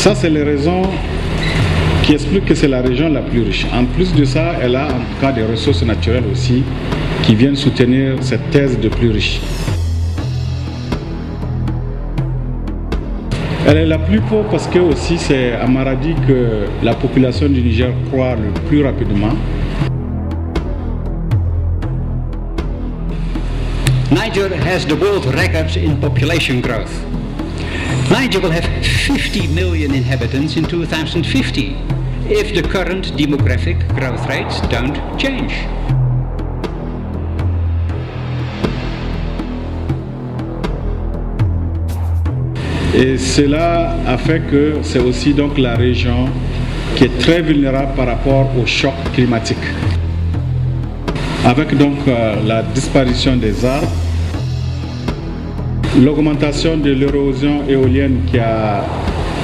Ça, c'est les raisons qui expliquent que c'est la région la plus riche. En plus de ça, elle a en tout cas des ressources naturelles aussi qui viennent soutenir cette thèse de plus riche. Elle est la plus pauvre parce que aussi c'est à Maradi que la population du Niger croît le plus rapidement. Niger has the world record in population growth. Niger will have 50 million inhabitants in 2050 if the current demographic growth rates don't change. Et cela a fait que c'est aussi donc la région qui est très vulnérable par rapport au choc climatique. Avec donc la disparition des arbres, l'augmentation de l'érosion éolienne qui a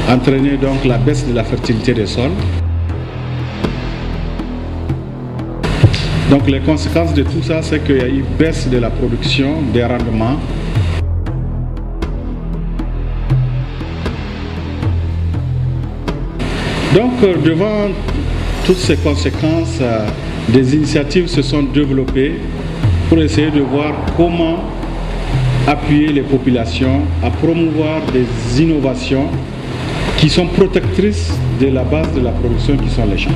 entraîné donc la baisse de la fertilité des sols. Donc les conséquences de tout ça, c'est qu'il y a eu baisse de la production, des rendements. Donc devant toutes ces conséquences, des initiatives se sont développées pour essayer de voir comment appuyer les populations à promouvoir des innovations qui sont protectrices de la base de la production qui sont les champs.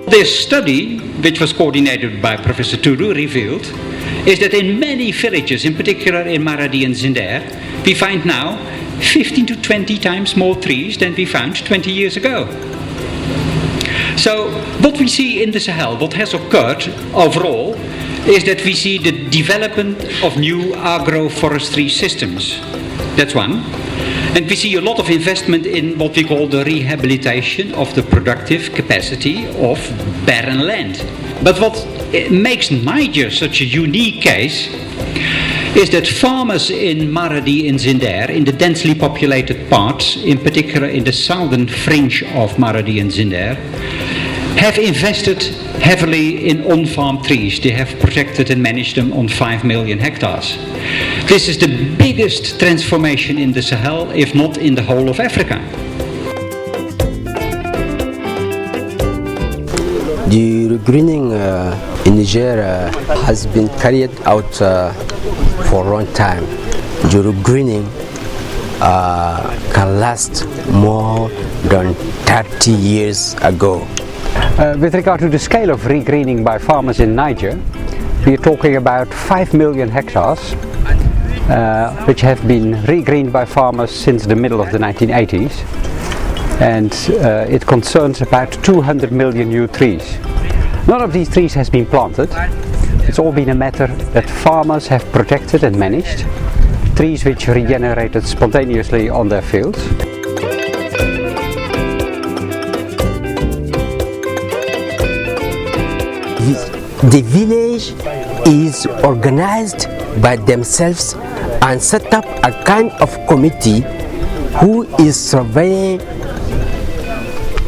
This study, which was coordinated by Professor Tourou, revealed is that in many villages, in particular in Maradi and Zinder, we find now 15 to 20 times more trees than we found 20 years ago. So what we see in the Sahel, what has occurred overall, is that we see the development of new agroforestry systems. That's one. And we see a lot of investment in what we call the rehabilitation of the productive capacity of barren land. But what makes Niger such a unique case is that farmers in Maradi and Zinder, in the densely populated parts, in particular in the southern fringe of Maradi and Zinder, have invested heavily in on-farm trees. They have protected and managed them on 5 million hectares. This is the biggest transformation in the Sahel, if not in the whole of Africa. The regreening in Niger has been carried out for a long time. The regreening can last more than 30 years ago. With regard to the scale of regreening by farmers in Niger, we are talking about 5 million hectares which have been regreened by farmers since the middle of the 1980s, and it concerns about 200 million new trees. None of these trees has been planted. It's all been a matter that farmers have protected and managed, trees which regenerated spontaneously on their fields. The village is organized by themselves and set up a kind of committee who is surveying,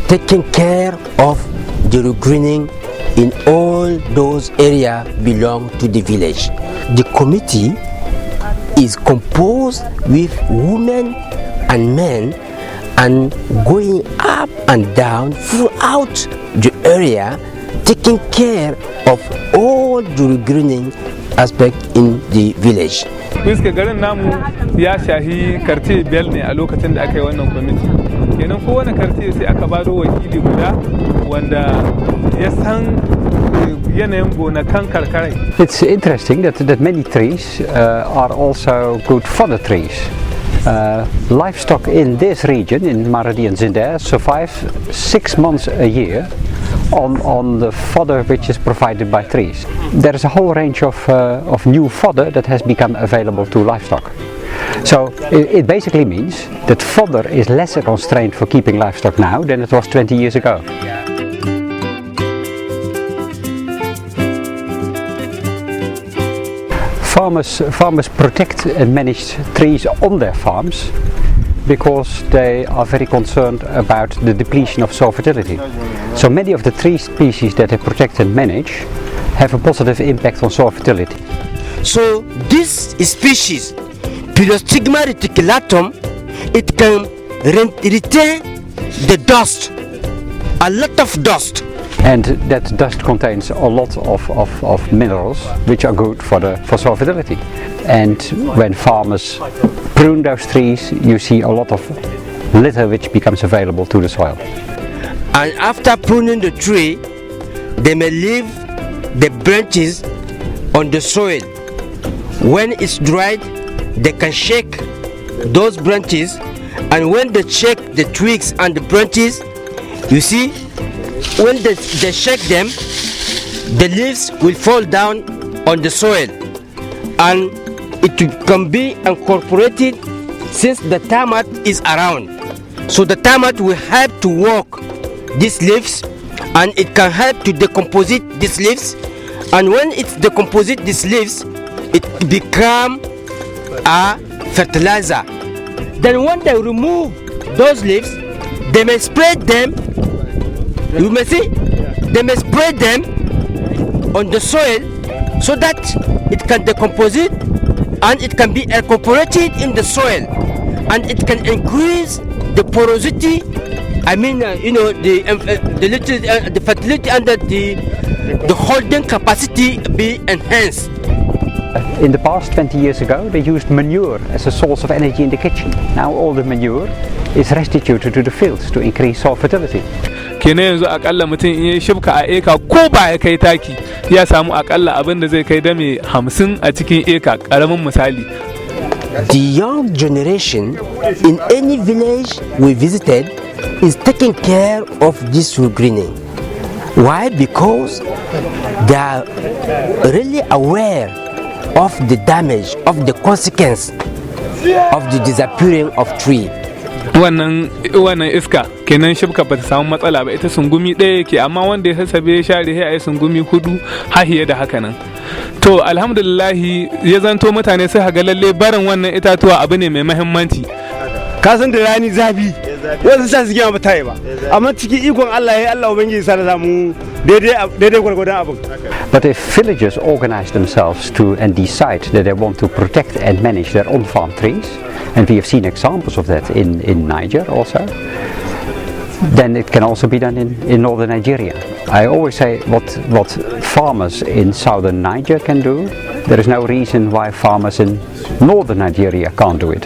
taking care of the regreening in all those areas belong to the village. The committee is composed with women and men and going up and down throughout the area, taking care of all the regreening aspect in the village. Puisque garin namu ya shahi karce biyar ne a lokacin da aka yi wannan kwamiti. Kenan kowane karce sai aka bado wakili guda wanda ya san yanayin gonakan karkarai. It's interesting that many trees are also good fodder trees. Livestock in this region, in Maradi and Zinder, survive 6 months a year on the fodder which is provided by trees. There is a whole range of new fodder that has become available to livestock. So it basically means that fodder is less a constraint for keeping livestock now than it was 20 years ago. Farmers protect and manage trees on their farms because they are very concerned about the depletion of soil fertility. So many of the tree species that they protect and manage have a positive impact on soil fertility. So this species, Pilostigma reticulatum, it can retain the dust, a lot of dust. And that dust contains a lot of minerals which are good for soil fertility. And when farmers prune those trees, you see a lot of litter which becomes available to the soil. And after pruning the tree, they may leave the branches on the soil. When it's dried, they can shake those branches, and when they shake the twigs and the branches, you see, when they shake them, the leaves will fall down on the soil, and it can be incorporated since the termite is around. So the termite will help to work these leaves, and it can help to decompose these leaves, and when it decomposes these leaves, it become a fertilizer. Then when they remove those leaves, they may spread them. You may see, they may spread them on the soil so that it can decompose it, and it can be incorporated in the soil, and it can increase the porosity. I mean, the fertility and the holding capacity be enhanced. In the past, 20 years ago, they used manure as a source of energy in the kitchen. Now all the manure is restituted to the fields to increase soil fertility. Kenan yanzu akalla mutum in ya shibka a eka ko ba ya kai taki ya samu akalla abin da zai kai dame 50 a cikin eka, karamin misali. The young generation in any village we visited is taking care of this regreening. Why? Because they are really aware of the damage, of the consequence of the disappearing of tree. Wannan iska kenan shibka ba ta samu matsala ba, ita sungumi ɗaya yake, amma wanda ya sassabe ya share ya yi sungumi 4 hahiye da haka nan. To alhamdulillahi ya zanto mutane sai ga lalle barin wannan itatuwa abu ne mai muhimmanci. Ka san da rani zafi wasu sa su gina ba ta yi ba, amma cikin ikon Allah ya Allah ubangiji sa da samu daidai gwargwadon abin. But if villagers organize themselves and decide that they want to protect and manage their own farm trees, and we have seen examples of that in Niger also, then it can also be done in northern Nigeria. I always say what farmers in southern Niger can do, there is no reason why farmers in northern Nigeria can't do it.